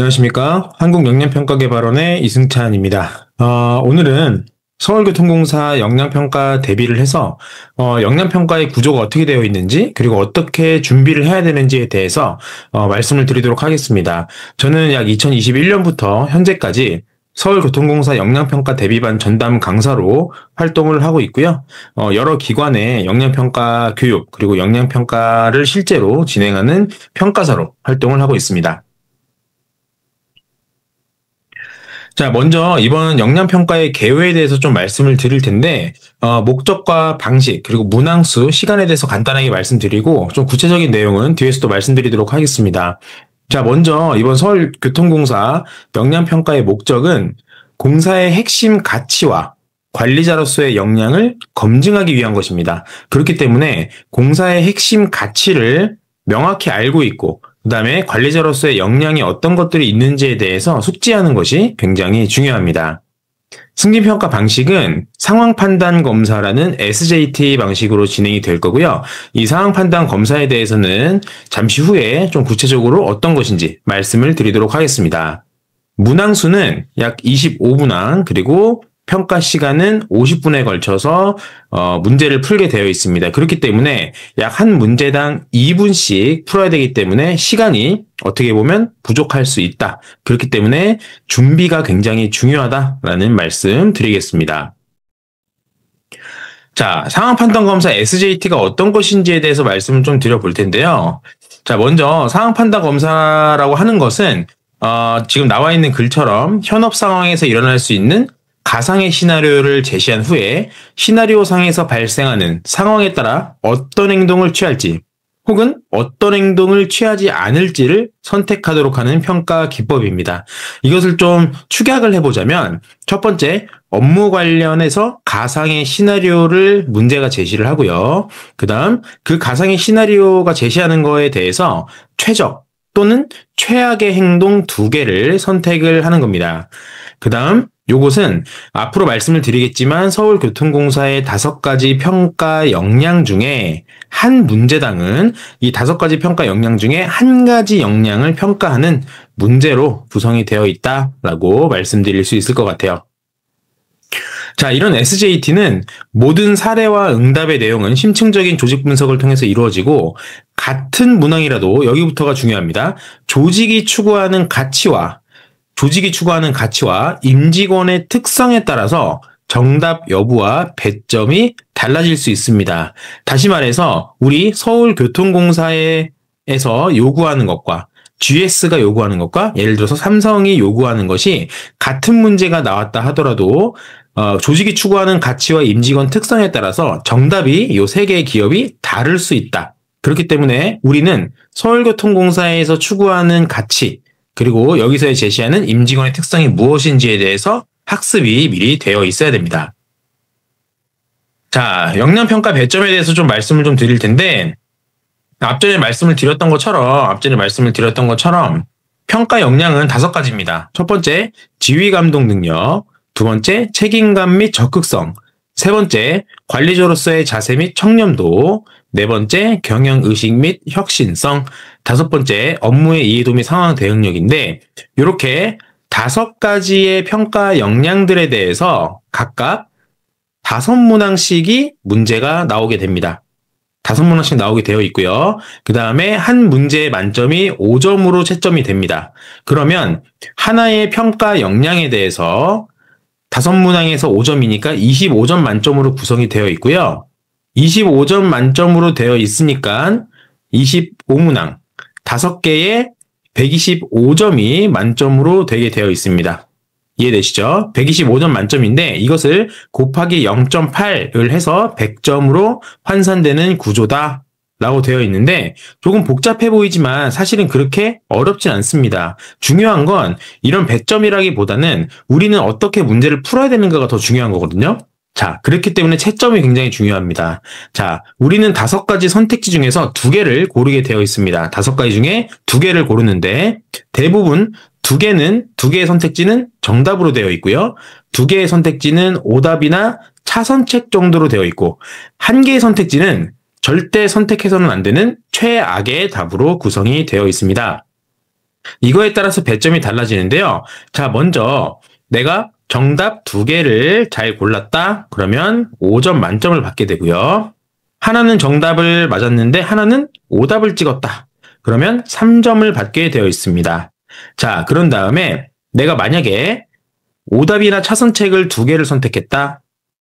안녕하십니까. 한국영양평가개발원의 이승찬입니다. 오늘은 서울교통공사 영양평가 대비를 해서 영양평가의 구조가 어떻게 되어 있는지 그리고 어떻게 준비를 해야 되는지에 대해서 말씀을 드리도록 하겠습니다. 저는 약 2021년부터 현재까지 서울교통공사 영양평가 대비반 전담 강사로 활동을 하고 있고요. 여러 기관의 영양평가 교육 그리고 영양평가를 실제로 진행하는 평가사로 활동을 하고 있습니다. 자, 먼저 이번 영양평가의 개요에 대해서 좀 말씀을 드릴 텐데, 목적과 방식, 그리고 문항수, 시간에 대해서 간단하게 말씀드리고, 좀 구체적인 내용은 뒤에서 또 말씀드리도록 하겠습니다. 자, 먼저 이번 서울교통공사 영양평가의 목적은 공사의 핵심 가치와 관리자로서의 역량을 검증하기 위한 것입니다. 그렇기 때문에 공사의 핵심 가치를 명확히 알고 있고, 그 다음에 관리자로서의 역량이 어떤 것들이 있는지에 대해서 숙지하는 것이 굉장히 중요합니다. 승진평가 방식은 상황판단검사라는 SJT 방식으로 진행이 될 거고요. 이 상황판단 검사에 대해서는 잠시 후에 좀 구체적으로 어떤 것인지 말씀을 드리도록 하겠습니다. 문항수는 약 25문항, 그리고 평가 시간은 50분에 걸쳐서 문제를 풀게 되어 있습니다. 그렇기 때문에 약 한 문제당 2분씩 풀어야 되기 때문에 시간이 어떻게 보면 부족할 수 있다. 그렇기 때문에 준비가 굉장히 중요하다라는 말씀 드리겠습니다. 자, 상황판단검사 SJT가 어떤 것인지에 대해서 말씀을 좀 드려볼 텐데요. 자, 먼저 상황판단검사라고 하는 것은 지금 나와 있는 글처럼 현업 상황에서 일어날 수 있는 가상의 시나리오를 제시한 후에 시나리오 상에서 발생하는 상황에 따라 어떤 행동을 취할지 혹은 어떤 행동을 취하지 않을지를 선택하도록 하는 평가 기법입니다. 이것을 좀 축약을 해보자면 첫 번째, 업무 관련해서 가상의 시나리오를 문제가 제시를 하고요. 그 다음 그 가상의 시나리오가 제시하는 거에 대해서 최적 또는 최악의 행동 2개를 선택을 하는 겁니다. 그 다음 요것은 앞으로 말씀을 드리겠지만 서울교통공사의 5가지 평가 역량 중에 한 문제당은 이 5가지 평가 역량 중에 한 가지 역량을 평가하는 문제로 구성이 되어 있다라고 말씀드릴 수 있을 것 같아요. 자, 이런 SJT는 모든 사례와 응답의 내용은 심층적인 조직 분석을 통해서 이루어지고 같은 문항이라도 여기부터가 중요합니다. 조직이 추구하는 가치와 임직원의 특성에 따라서 정답 여부와 배점이 달라질 수 있습니다. 다시 말해서 우리 서울교통공사에서 요구하는 것과 GS가 요구하는 것과 예를 들어서 삼성이 요구하는 것이 같은 문제가 나왔다 하더라도 조직이 추구하는 가치와 임직원 특성에 따라서 정답이 이 3개의 기업이 다를 수 있다. 그렇기 때문에 우리는 서울교통공사에서 추구하는 가치 그리고 여기서 제시하는 임직원의 특성이 무엇인지에 대해서 학습이 미리 되어 있어야 됩니다. 자, 역량평가 배점에 대해서 좀 말씀을 좀 드릴 텐데 앞전에 말씀을 드렸던 것처럼 평가 역량은 5가지입니다. 첫 번째, 지휘감독 능력, 두 번째, 책임감 및 적극성, 세 번째, 관리자로서의 자세 및 청렴도, 네 번째, 경영의식 및 혁신성, 5번째, 업무의 이해도 및 상황 대응력인데 이렇게 5가지의 평가 역량들에 대해서 각각 5문항씩이 문제가 나오게 됩니다. 5문항씩 나오게 되어 있고요. 그 다음에 한 문제의 만점이 5점으로 채점이 됩니다. 그러면 하나의 평가 역량에 대해서 5문항에서 5점이니까 25점 만점으로 구성이 되어 있고요. 25점 만점으로 되어 있으니까 25문항 5개에 125점이 만점으로 되게 되어 있습니다. 이해되시죠? 125점 만점인데 이것을 곱하기 0.8을 해서 100점으로 환산되는 구조다 라고 되어 있는데 조금 복잡해 보이지만 사실은 그렇게 어렵진 않습니다. 중요한 건 이런 100점이라기보다는 우리는 어떻게 문제를 풀어야 되는가가 더 중요한 거거든요. 자, 그렇기 때문에 채점이 굉장히 중요합니다. 자, 우리는 5가지 선택지 중에서 2개를 고르게 되어 있습니다. 5가지 중에 2개를 고르는데 대부분 2개의 선택지는 정답으로 되어 있고요. 2개의 선택지는 오답이나 차선책 정도로 되어 있고 1개의 선택지는 절대 선택해서는 안 되는 최악의 답으로 구성이 되어 있습니다. 이거에 따라서 배점이 달라지는데요. 자, 먼저 내가 정답 두 개를 잘 골랐다. 그러면 5점 만점을 받게 되고요. 하나는 정답을 맞았는데 하나는 오답을 찍었다. 그러면 3점을 받게 되어 있습니다. 자, 그런 다음에 내가 만약에 오답이나 차선책을 두 개를 선택했다.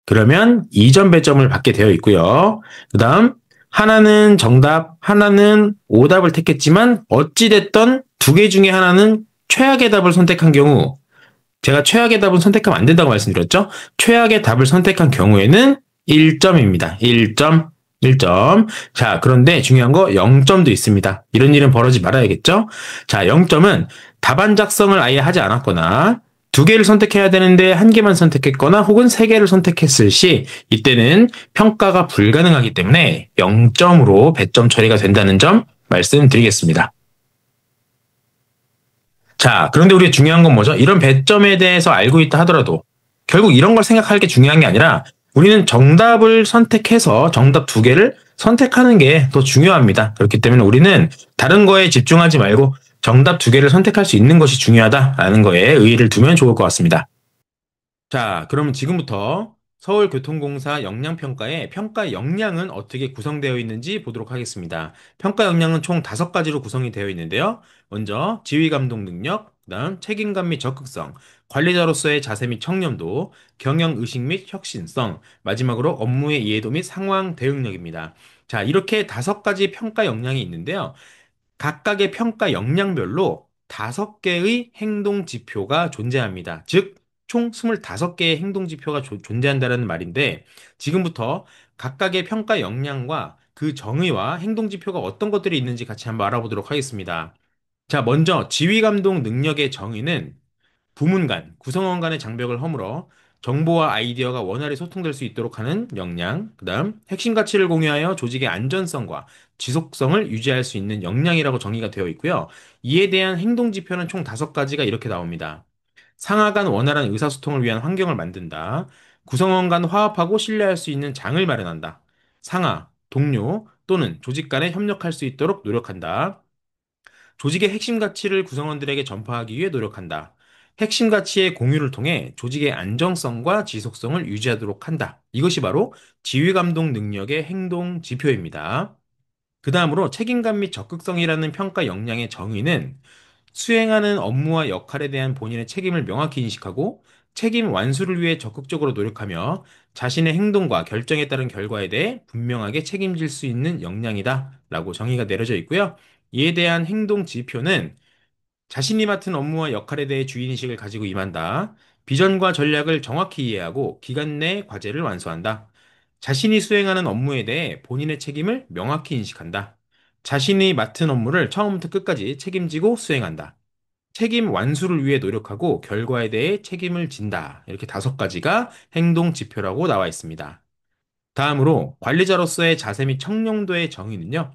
그러면 2점 배점을 받게 되어 있고요. 그 다음, 하나는 정답, 하나는 오답을 택했지만, 어찌됐던 두 개 중에 하나는 최악의 답을 선택한 경우, 제가 최악의 답은 선택하면 안 된다고 말씀드렸죠? 최악의 답을 선택한 경우에는 1점입니다. 1점, 1점. 자, 그런데 중요한 거 0점도 있습니다. 이런 일은 벌어지지 말아야겠죠? 자, 0점은 답안 작성을 아예 하지 않았거나, 두 개를 선택해야 되는데 한 개만 선택했거나 혹은 세 개를 선택했을 시 이때는 평가가 불가능하기 때문에 0점으로 배점 처리가 된다는 점 말씀드리겠습니다. 자, 그런데 우리 중요한 건 뭐죠? 이런 배점에 대해서 알고 있다 하더라도 결국 이런 걸 생각할 게 중요한 게 아니라 우리는 정답을 선택해서 정답 두 개를 선택하는 게 더 중요합니다. 그렇기 때문에 우리는 다른 거에 집중하지 말고 정답 두 개를 선택할 수 있는 것이 중요하다라는 거에 의의를 두면 좋을 것 같습니다. 자, 그러면 지금부터 서울교통공사 역량평가의 평가 역량은 어떻게 구성되어 있는지 보도록 하겠습니다. 평가 역량은 총 5가지로 구성이 되어 있는데요. 먼저 지휘감독 능력, 그다음 책임감 및 적극성, 관리자로서의 자세 및 청렴도, 경영의식 및 혁신성, 마지막으로 업무의 이해도 및 상황 대응력입니다. 자, 이렇게 5가지 평가 역량이 있는데요. 각각의 평가 역량별로 5개의 행동 지표가 존재합니다. 즉, 총 25개의 행동 지표가 존재한다는 말인데, 지금부터 각각의 평가 역량과 그 정의와 행동 지표가 어떤 것들이 있는지 같이 한번 알아보도록 하겠습니다. 자, 먼저 지휘 감독 능력의 정의는 부문 간, 구성원 간의 장벽을 허물어 정보와 아이디어가 원활히 소통될 수 있도록 하는 역량, 그 다음 핵심 가치를 공유하여 조직의 안전성과 지속성을 유지할 수 있는 역량이라고 정의가 되어 있고요. 이에 대한 행동 지표는 총 5가지가 이렇게 나옵니다. 상하 간 원활한 의사소통을 위한 환경을 만든다. 구성원 간 화합하고 신뢰할 수 있는 장을 마련한다. 상하, 동료 또는 조직 간에 협력할 수 있도록 노력한다. 조직의 핵심 가치를 구성원들에게 전파하기 위해 노력한다. 핵심 가치의 공유를 통해 조직의 안정성과 지속성을 유지하도록 한다. 이것이 바로 지휘 감독 능력의 행동 지표입니다. 그 다음으로 책임감 및 적극성이라는 평가 역량의 정의는 수행하는 업무와 역할에 대한 본인의 책임을 명확히 인식하고 책임 완수를 위해 적극적으로 노력하며 자신의 행동과 결정에 따른 결과에 대해 분명하게 책임질 수 있는 역량이다 라고 정의가 내려져 있고요. 이에 대한 행동 지표는 자신이 맡은 업무와 역할에 대해 주인의식을 가지고 임한다. 비전과 전략을 정확히 이해하고 기간 내 과제를 완수한다. 자신이 수행하는 업무에 대해 본인의 책임을 명확히 인식한다. 자신이 맡은 업무를 처음부터 끝까지 책임지고 수행한다. 책임 완수를 위해 노력하고 결과에 대해 책임을 진다. 이렇게 5가지가 행동 지표라고 나와 있습니다. 다음으로 관리자로서의 자세 및 청렴도의 정의는요.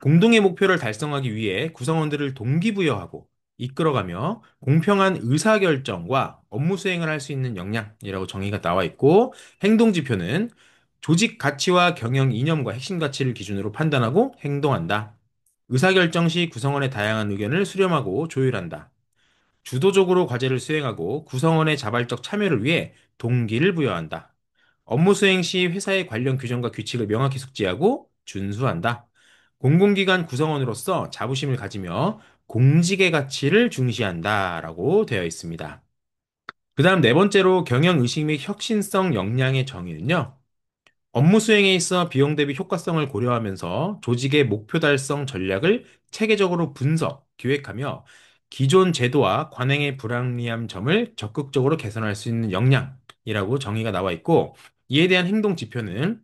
공동의 목표를 달성하기 위해 구성원들을 동기부여하고 이끌어가며 공평한 의사결정과 업무 수행을 할 수 있는 역량이라고 정의가 나와 있고 행동지표는 조직 가치와 경영 이념과 핵심 가치를 기준으로 판단하고 행동한다. 의사결정 시 구성원의 다양한 의견을 수렴하고 조율한다. 주도적으로 과제를 수행하고 구성원의 자발적 참여를 위해 동기를 부여한다. 업무 수행 시 회사의 관련 규정과 규칙을 명확히 숙지하고 준수한다. 공공기관 구성원으로서 자부심을 가지며 공직의 가치를 중시한다라고 되어 있습니다. 그 다음 네 번째로 경영의식 및 혁신성 역량의 정의는요. 업무 수행에 있어 비용 대비 효과성을 고려하면서 조직의 목표 달성 전략을 체계적으로 분석, 기획하며 기존 제도와 관행의 불합리한 점을 적극적으로 개선할 수 있는 역량이라고 정의가 나와 있고 이에 대한 행동 지표는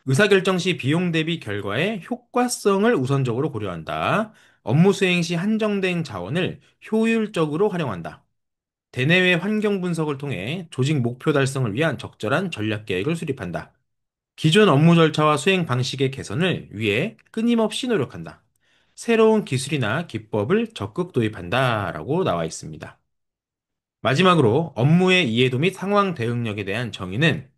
의사결정 시 비용 대비 결과의 효과성을 우선적으로 고려한다. 업무 수행 시 한정된 자원을 효율적으로 활용한다. 대내외 환경 분석을 통해 조직 목표 달성을 위한 적절한 전략 계획을 수립한다. 기존 업무 절차와 수행 방식의 개선을 위해 끊임없이 노력한다. 새로운 기술이나 기법을 적극 도입한다. 라고 나와 있습니다. 마지막으로 업무의 이해도 및 상황 대응력에 대한 정의는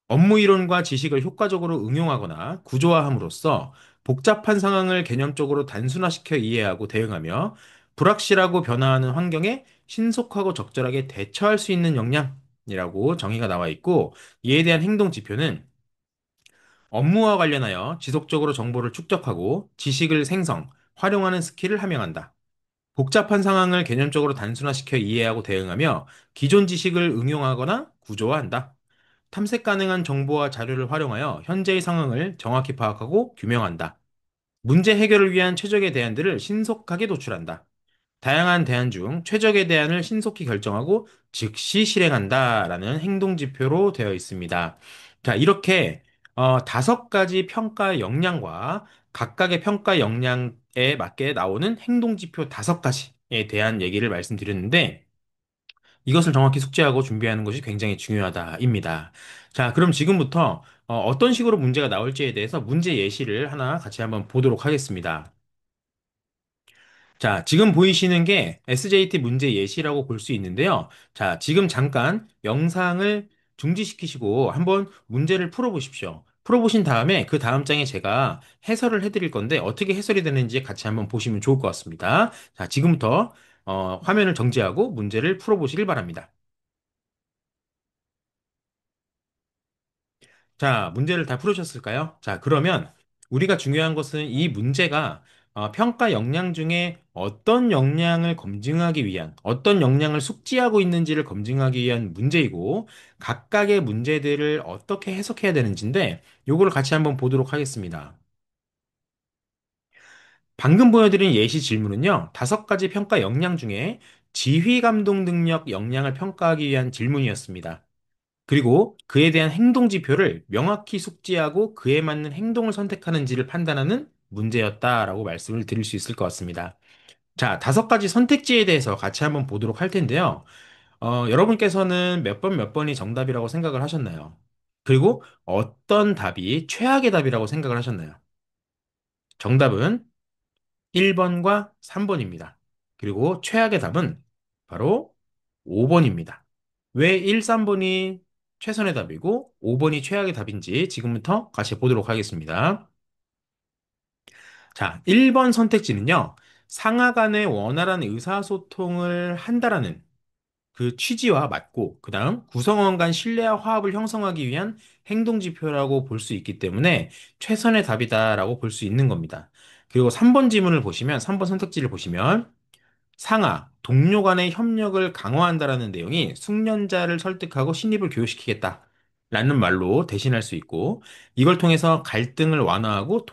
업무 이론과 지식을 효과적으로 응용하거나 구조화함으로써 복잡한 상황을 개념적으로 단순화시켜 이해하고 대응하며 불확실하고 변화하는 환경에 신속하고 적절하게 대처할 수 있는 역량이라고 정의가 나와 있고 이에 대한 행동 지표는 업무와 관련하여 지속적으로 정보를 축적하고 지식을 생성, 활용하는 스킬을 함양한다. 복잡한 상황을 개념적으로 단순화시켜 이해하고 대응하며 기존 지식을 응용하거나 구조화한다. 탐색 가능한 정보와 자료를 활용하여 현재의 상황을 정확히 파악하고 규명한다. 문제 해결을 위한 최적의 대안들을 신속하게 도출한다. 다양한 대안 중 최적의 대안을 신속히 결정하고 즉시 실행한다라는 행동 지표로 되어 있습니다. 자, 이렇게 다섯 가지 평가 역량과 각각의 평가 역량에 맞게 나오는 행동 지표 다섯 가지에 대한 얘기를 말씀드렸는데 이것을 정확히 숙지하고 준비하는 것이 굉장히 중요하다입니다. 자, 그럼 지금부터 어떤 식으로 문제가 나올지에 대해서 문제 예시를 하나 같이 한번 보도록 하겠습니다. 자, 지금 보이시는 게 SJT 문제 예시라고 볼 수 있는데요. 자, 지금 잠깐 영상을 중지시키시고 한번 문제를 풀어보십시오. 풀어보신 다음에 그 다음 장에 제가 해설을 해드릴 건데 어떻게 해설이 되는지 같이 한번 보시면 좋을 것 같습니다. 자, 지금부터 화면을 정지하고 문제를 풀어보시길 바랍니다. 자, 문제를 다 풀으셨을까요? 자, 그러면 우리가 중요한 것은 이 문제가 평가 역량 중에 어떤 역량을 검증하기 위한, 어떤 역량을 숙지하고 있는지를 검증하기 위한 문제이고, 각각의 문제들을 어떻게 해석해야 되는지인데, 요거를 같이 한번 보도록 하겠습니다. 방금 보여드린 예시 질문은요, 다섯 가지 평가 역량 중에 지휘 감독 능력 역량을 평가하기 위한 질문이었습니다. 그리고 그에 대한 행동 지표를 명확히 숙지하고 그에 맞는 행동을 선택하는지를 판단하는 문제였다라고 말씀을 드릴 수 있을 것 같습니다. 자, 다섯 가지 선택지에 대해서 같이 한번 보도록 할 텐데요. 여러분께서는 몇 번이 정답이라고 생각을 하셨나요? 그리고 어떤 답이 최악의 답이라고 생각을 하셨나요? 정답은 1번과 3번입니다. 그리고 최악의 답은 바로 5번입니다. 왜 1, 3번이 최선의 답이고 5번이 최악의 답인지 지금부터 같이 보도록 하겠습니다. 자, 1번 선택지는요. 상하 간의 원활한 의사소통을 한다라는 그 취지와 맞고, 그 다음 구성원 간 신뢰와 화합을 형성하기 위한 행동 지표라고 볼 수 있기 때문에 최선의 답이다라고 볼 수 있는 겁니다. 그리고 3번 지문을 보시면, 3번 선택지를 보시면, 상하, 동료 간의 협력을 강화한다라는 내용이 숙련자를 설득하고 신입을 교육시키겠다. 라는 말로 대신할 수 있고, 이걸 통해서 갈등을 완화하고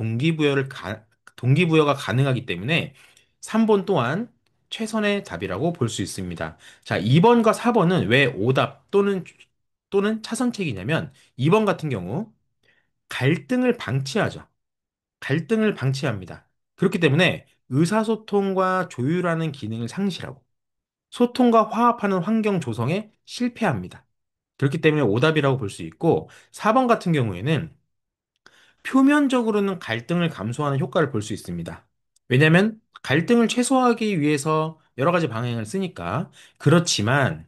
동기부여가 가능하기 때문에 3번 또한 최선의 답이라고 볼 수 있습니다. 자, 2번과 4번은 왜 오답 또는 차선책이냐면, 2번 같은 경우 갈등을 방치하죠. 갈등을 방치합니다. 그렇기 때문에 의사소통과 조율하는 기능을 상실하고 소통과 화합하는 환경 조성에 실패합니다. 그렇기 때문에 오답이라고 볼 수 있고 4번 같은 경우에는 표면적으로는 갈등을 감소하는 효과를 볼 수 있습니다. 왜냐하면 갈등을 최소화하기 위해서 여러 가지 방향을 쓰니까 그렇지만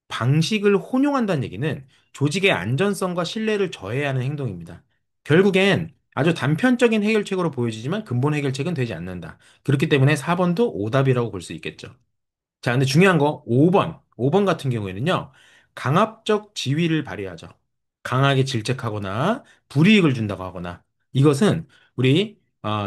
방식을 혼용한다는 얘기는 조직의 안전성과 신뢰를 저해하는 행동입니다. 결국엔 아주 단편적인 해결책으로 보여지지만 근본 해결책은 되지 않는다. 그렇기 때문에 4번도 오답이라고 볼 수 있겠죠. 자, 근데 중요한 거 5번. 5번 같은 경우에는요. 강압적 지위를 발휘하죠. 강하게 질책하거나 불이익을 준다고 하거나 이것은 우리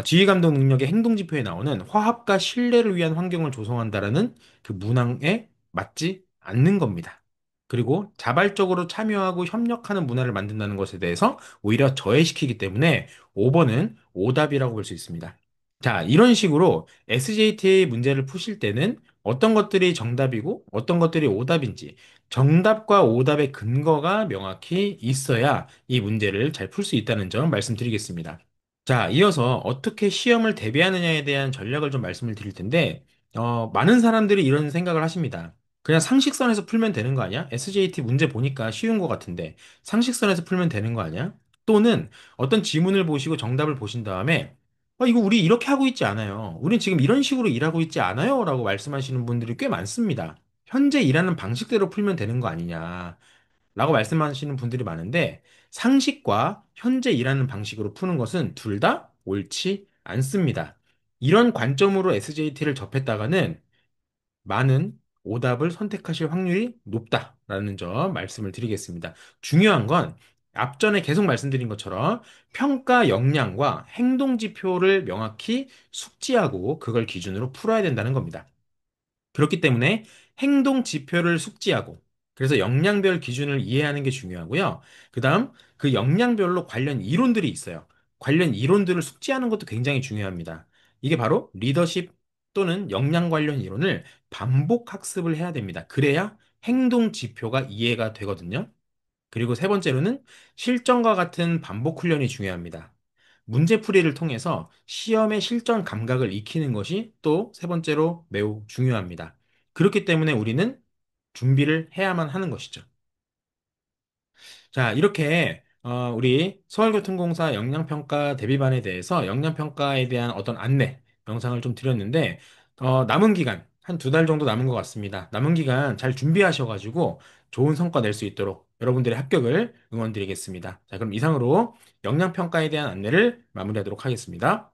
지휘 감독 능력의 행동 지표에 나오는 화합과 신뢰를 위한 환경을 조성한다라는 그 문항에 맞지 않는 겁니다. 그리고 자발적으로 참여하고 협력하는 문화를 만든다는 것에 대해서 오히려 저해시키기 때문에 5번은 오답이라고 볼 수 있습니다. 자, 이런 식으로 SJTA 문제를 푸실 때는 어떤 것들이 정답이고 어떤 것들이 오답인지 정답과 오답의 근거가 명확히 있어야 이 문제를 잘 풀 수 있다는 점 말씀드리겠습니다. 자, 이어서 어떻게 시험을 대비하느냐에 대한 전략을 좀 말씀을 드릴 텐데, 많은 사람들이 이런 생각을 하십니다. 그냥 상식선에서 풀면 되는 거 아니야? SJT 문제 보니까 쉬운 것 같은데, 상식선에서 풀면 되는 거 아니야? 또는 어떤 지문을 보시고 정답을 보신 다음에, 이거 우리 이렇게 하고 있지 않아요. 우린 지금 이런 식으로 일하고 있지 않아요. 라고 말씀하시는 분들이 꽤 많습니다. 현재 일하는 방식대로 풀면 되는 거 아니냐. 라고 말씀하시는 분들이 많은데 상식과 현재 일하는 방식으로 푸는 것은 둘 다 옳지 않습니다. 이런 관점으로 SJT를 접했다가는 많은 오답을 선택하실 확률이 높다라는 점 말씀을 드리겠습니다. 중요한 건 앞전에 계속 말씀드린 것처럼 평가 역량과 행동 지표를 명확히 숙지하고 그걸 기준으로 풀어야 된다는 겁니다. 그렇기 때문에 행동 지표를 숙지하고 그래서 역량별 기준을 이해하는 게 중요하고요. 그다음 그 역량별로 관련 이론들이 있어요. 관련 이론들을 숙지하는 것도 굉장히 중요합니다. 이게 바로 리더십 또는 역량 관련 이론을 반복 학습을 해야 됩니다. 그래야 행동 지표가 이해가 되거든요. 그리고 세 번째로는 실전과 같은 반복 훈련이 중요합니다. 문제풀이를 통해서 시험의 실전 감각을 익히는 것이 또 세 번째로 매우 중요합니다. 그렇기 때문에 우리는 준비를 해야만 하는 것이죠. 자, 이렇게 우리 서울교통공사 역량평가 대비반에 대해서 역량평가에 대한 어떤 안내 영상을 좀 드렸는데 남은 기간 한 두 달 정도 남은 것 같습니다. 남은 기간 잘 준비하셔가지고 좋은 성과 낼 수 있도록 여러분들의 합격을 응원드리겠습니다. 자, 그럼 이상으로 역량평가에 대한 안내를 마무리하도록 하겠습니다.